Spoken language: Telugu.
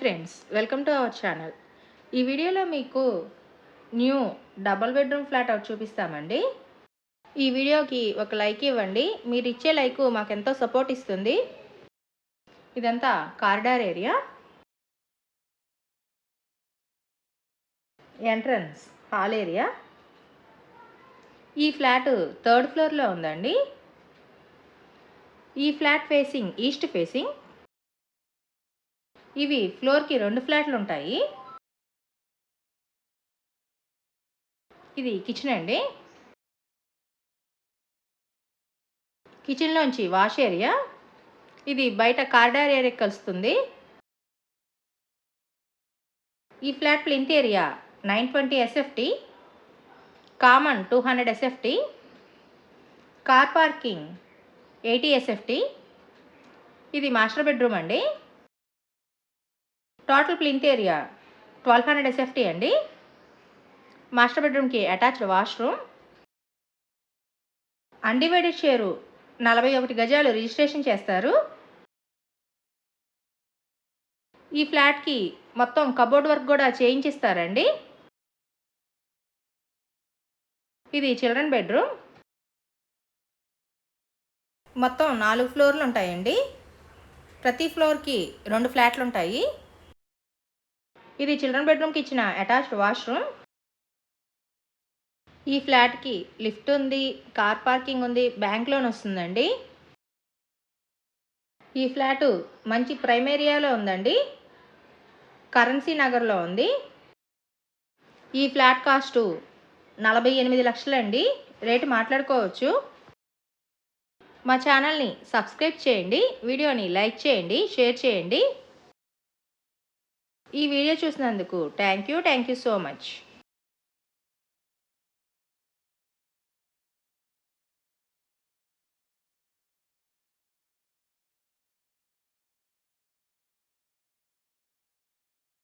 Friends, welcome to our channel. ఈ వీడియోలో మీకు న్యూ డబుల్ బెడ్రూమ్ ఫ్లాట్ ఒకటి చూపిస్తామండి. ఈ వీడియోకి ఒక లైక్ ఇవ్వండి. మీరు ఇచ్చే లైక్ మాకెంతో సపోర్ట్ ఇస్తుంది. ఇదంతా corridor area. Entrance hall area. ఈ ఫ్లాట్ 3rd ఫ్లోర్లో ఉందండి. ఈ ఫ్లాట్ ఫేసింగ్ ఈస్ట్ ఫేసింగ్. ఇవి ఫ్లోర్కి 2 ఫ్లాట్లు ఉంటాయి. ఇది కిచెన్ అండి. కిచెన్లోంచి వాష్ ఏరియా. ఇది బయట కారిడార్ ఏరియా కలుస్తుంది. ఈ flat plinth area 920 SFT, common 200 SFT, car parking 80 SFT. ఇది మాస్టర్ బెడ్రూమ్ అండి. టోటల్ ప్లింత్ ఏరియా 1200 SFT అండి. మాస్టర్ బెడ్రూమ్కి అటాచ్డ్ వాష్రూమ్. అన్డివైడెడ్ షేరు 41 గజాలు రిజిస్ట్రేషన్ చేస్తారు. ఈ ఫ్లాట్కి మొత్తం కబోర్డ్ వర్క్ కూడా చేయించిస్తారండి. ఇది చిల్డ్రన్ బెడ్రూమ్. మొత్తం 4 ఫ్లోర్లు ఉంటాయండి. ప్రతి ఫ్లోర్కి 2 ఫ్లాట్లు ఉంటాయి. ఇది చిల్డ్రన్ బెడ్రూమ్కి ఇచ్చిన అటాచ్డ్ వాష్రూమ్. ఈ ఫ్లాట్కి లిఫ్ట్ ఉంది, కార్ పార్కింగ్ ఉంది, బ్యాంక్ లోన్ వస్తుందండి. ఈ ఫ్లాటు మంచి ప్రైమ్ ఏరియాలో ఉందండి. కరెన్సీ నగర్లో ఉంది. ఈ ఫ్లాట్ కాస్టు 48 లక్షలండి. రేటు మాట్లాడుకోవచ్చు. మా ఛానల్ని సబ్స్క్రైబ్ చేయండి, వీడియోని లైక్ చేయండి, షేర్ చేయండి. ఈ వీడియో చూసినందుకు థ్యాంక్ యూ సో మచ్.